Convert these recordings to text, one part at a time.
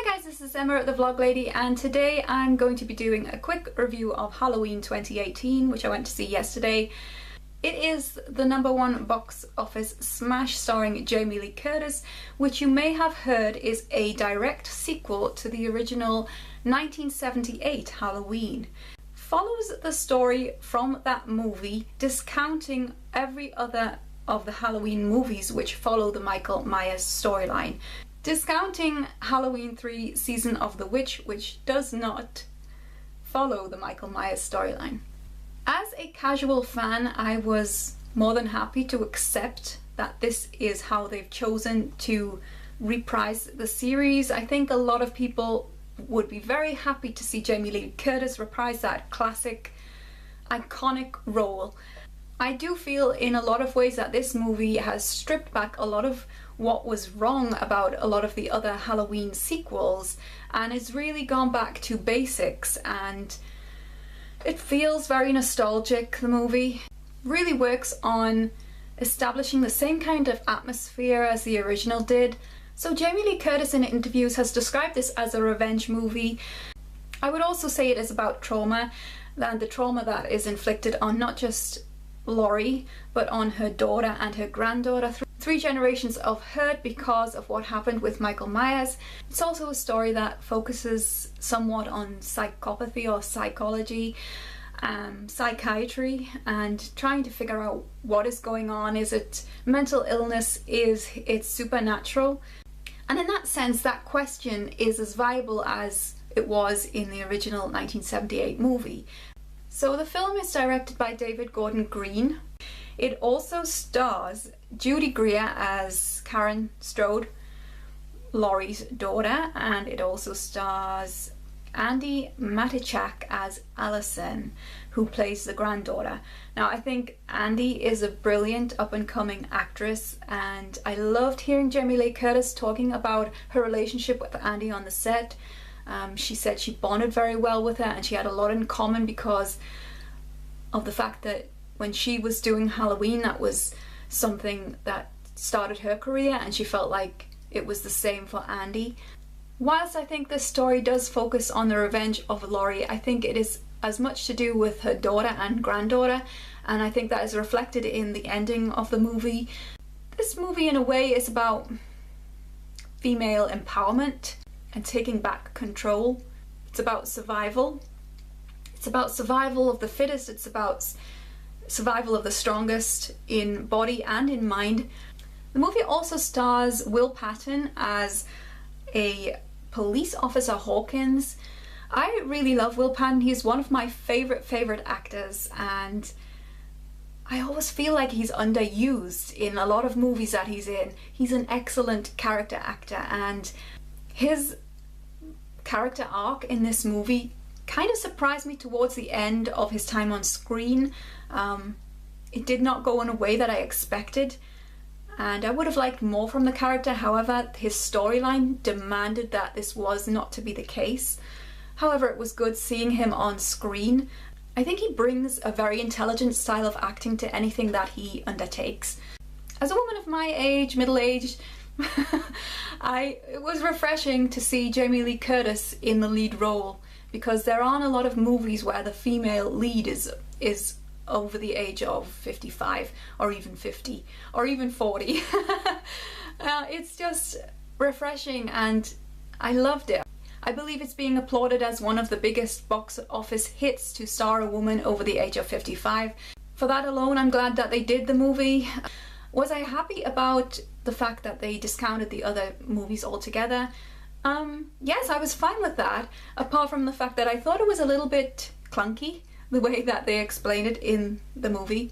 Hi guys, this is Emma the Vlog Lady, and today I'm going to be doing a quick review of Halloween 2018, which I went to see yesterday. It is the #1 box office smash starring Jamie Lee Curtis, which you may have heard is a direct sequel to the original 1978 Halloween. Follows the story from that movie, discounting every other of the Halloween movies which follow the Michael Myers storyline. Discounting Halloween 3 Season of the Witch, which does not follow the Michael Myers storyline. As a casual fan, I was more than happy to accept that this is how they've chosen to reprise the series. I think a lot of people would be very happy to see Jamie Lee Curtis reprise that classic, iconic role. I do feel in a lot of ways that this movie has stripped back a lot of what was wrong about a lot of the other Halloween sequels, and it's really gone back to basics, and it feels very nostalgic. The movie really works on establishing the same kind of atmosphere as the original did. So Jamie Lee Curtis in interviews has described this as a revenge movie. I would also say it is about trauma, and the trauma that is inflicted on not just Laurie, but on her daughter and her granddaughter. Three generations of hurt because of what happened with Michael Myers. It's also a story that focuses somewhat on psychopathy or psychology, psychiatry, and trying to figure out what is going on. Is it mental illness? Is it supernatural? And in that sense, that question is as viable as it was in the original 1978 movie. So the film is directed by David Gordon Green. It also stars Judy Greer as Karen Strode, Laurie's daughter, and it also stars Andi Matichak as Allison, who plays the granddaughter. Now, I think Andi is a brilliant up-and-coming actress, and I loved hearing Jamie Lee Curtis talking about her relationship with Andi on the set. She said she bonded very well with her, and she had a lot in common because of the fact that when she was doing Halloween, that was something that started her career, and she felt like it was the same for Andi. Whilst I think this story does focus on the revenge of Laurie, I think it is as much to do with her daughter and granddaughter, and I think that is reflected in the ending of the movie. This movie, in a way, is about female empowerment and taking back control. It's about survival. It's about survival of the fittest. It's about survival of the strongest in body and in mind. The movie also stars Will Patton as a police officer Hawkins. I really love Will Patton. He's one of my favorite actors, and I always feel like he's underused in a lot of movies that he's in. He's an excellent character actor, and his character arc in this movie kind of surprised me towards the end of his time on screen. It did not go in a way that I expected, and I would have liked more from the character. However, his storyline demanded that this was not to be the case. However, it was good seeing him on screen. I think he brings a very intelligent style of acting to anything that he undertakes. As a woman of my age, middle-aged, it was refreshing to see Jamie Lee Curtis in the lead role, because there aren't a lot of movies where the female lead is over the age of 55 or even 50 or even 40. It's just refreshing, and I loved it. I believe it's being applauded as one of the biggest box office hits to star a woman over the age of 55. For that alone, I'm glad that they did the movie. Was I happy about the fact that they discounted the other movies altogether? Yes, I was fine with that, apart from the fact that I thought it was a little bit clunky, the way that they explain it in the movie.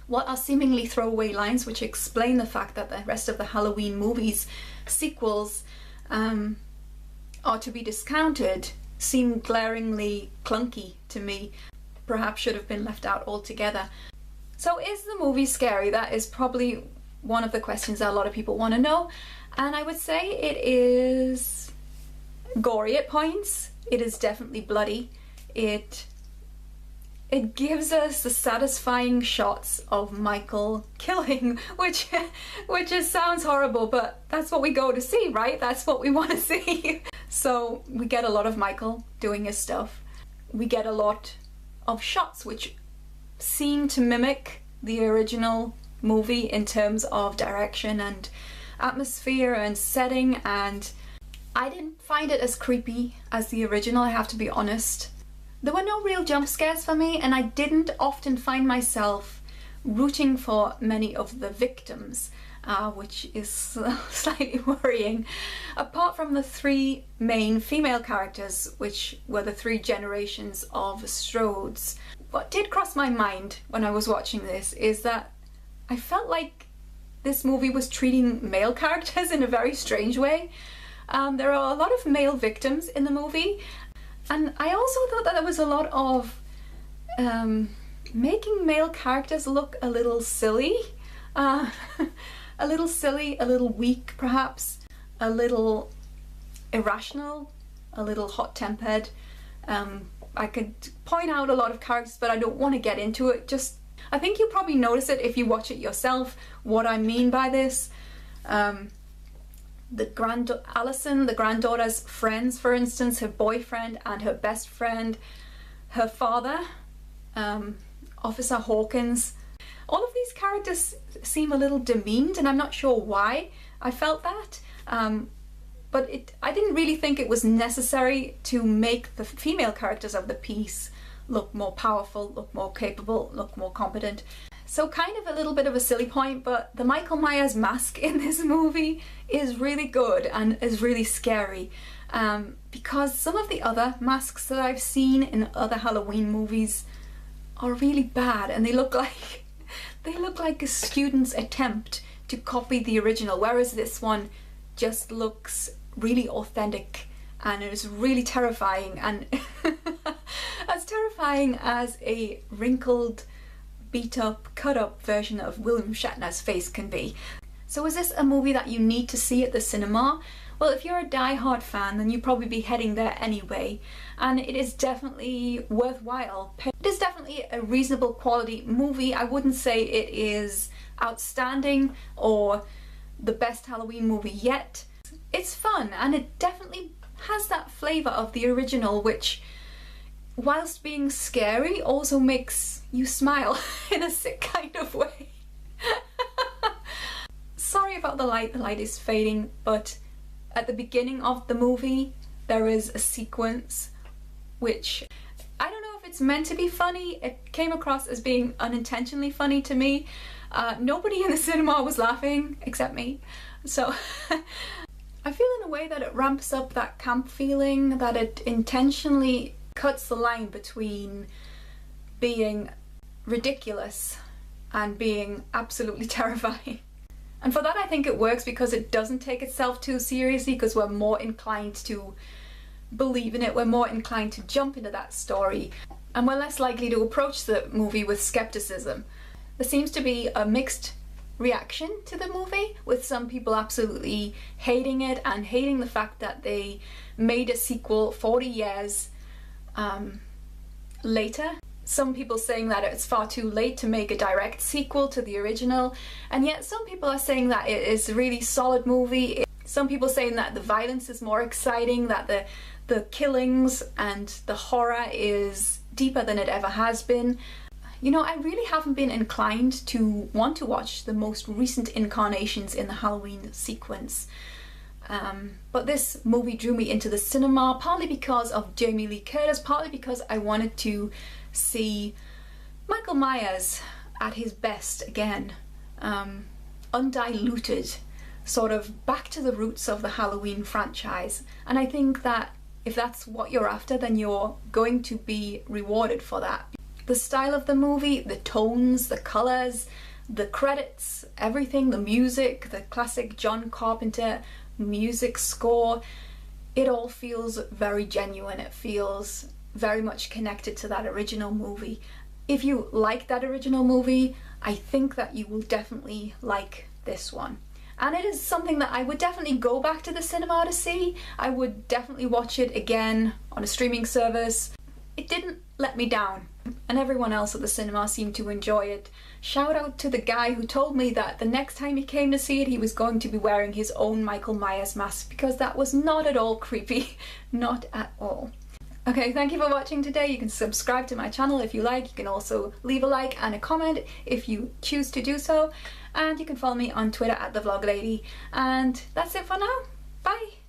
What are seemingly throwaway lines which explain the fact that the rest of the Halloween movies sequels are to be discounted seem glaringly clunky to me. Perhaps should have been left out altogether. So is the movie scary? That is probably one of the questions that a lot of people want to know, and I would say it is gory at points. It is definitely bloody. It it gives us the satisfying shots of Michael killing, which just sounds horrible, but that's what we go to see, right? That's what we want to see. So we get a lot of Michael doing his stuff. We get a lot of shots which seem to mimic the original movie in terms of direction and atmosphere and setting, and I didn't find it as creepy as the original, I have to be honest. There were no real jump scares for me, and I didn't often find myself rooting for many of the victims, which is slightly worrying. Apart from the three main female characters, which were the three generations of Strodes, what did cross my mind when I was watching this is that I felt like this movie was treating male characters in a very strange way. There are a lot of male victims in the movie, and I also thought that there was a lot of making male characters look a little silly. A little silly, a little weak perhaps, a little irrational, a little hot-tempered. I could point out a lot of characters, but I don't want to get into it. I think you'll probably notice it if you watch it yourself, what I mean by this. Alison, the granddaughter's friends, for instance, her boyfriend and her best friend, her father, Officer Hawkins. All of these characters seem a little demeaned, and I'm not sure why I felt that. But I didn't really think it was necessary to make the female characters of the piece look more powerful, look more capable, look more competent. So kind of a little bit of a silly point, but the Michael Myers mask in this movie is really good and is really scary. Because some of the other masks that I've seen in other Halloween movies are really bad, and they look like a student's attempt to copy the original, whereas this one just looks really authentic and it is really terrifying, and as terrifying as a wrinkled, beat up, cut up version of William Shatner's face can be. So is this a movie that you need to see at the cinema? Well, if you're a die-hard fan, then you'd probably be heading there anyway, and it is definitely worthwhile. It is definitely a reasonable quality movie. I wouldn't say it is outstanding or the best Halloween movie yet. It's fun, and it definitely has that flavour of the original, which, whilst being scary, also makes you smile in a sick kind of way. Sorry about the light is fading, but at the beginning of the movie there is a sequence which, I don't know if it's meant to be funny, it came across as being unintentionally funny to me. Nobody in the cinema was laughing except me, so I feel in a way that it ramps up that camp feeling, that it intentionally cuts the line between being ridiculous and being absolutely terrifying. And for that I think it works because it doesn't take itself too seriously, because we're more inclined to believe in it, we're more inclined to jump into that story, and we're less likely to approach the movie with skepticism. There seems to be a mixed reaction to the movie, with some people absolutely hating it and hating the fact that they made a sequel 40 years later. Some people saying that it's far too late to make a direct sequel to the original, and yet some people are saying that it is a really solid movie. Some people saying that the violence is more exciting, that the killings and the horror is deeper than it ever has been. You know, I really haven't been inclined to want to watch the most recent incarnations in the Halloween sequence. But this movie drew me into the cinema, partly because of Jamie Lee Curtis, partly because I wanted to see Michael Myers at his best again, undiluted, sort of back to the roots of the Halloween franchise. And I think that if that's what you're after, then you're going to be rewarded for that. The style of the movie, the tones, the colours, the credits, everything, the music, the classic John Carpenter music score, it all feels very genuine. It feels very much connected to that original movie. If you like that original movie, I think that you will definitely like this one. And it is something that I would definitely go back to the cinema to see. I would definitely watch it again on a streaming service. it didn't let me down, and everyone else at the cinema seemed to enjoy it. Shout out to the guy who told me that the next time he came to see it he was going to be wearing his own Michael Myers mask, because that was not at all creepy. Not at all. Okay, thank you for watching today. You can subscribe to my channel if you like. You can also leave a like and a comment if you choose to do so. And you can follow me on Twitter at TheVlogLady. And that's it for now. Bye!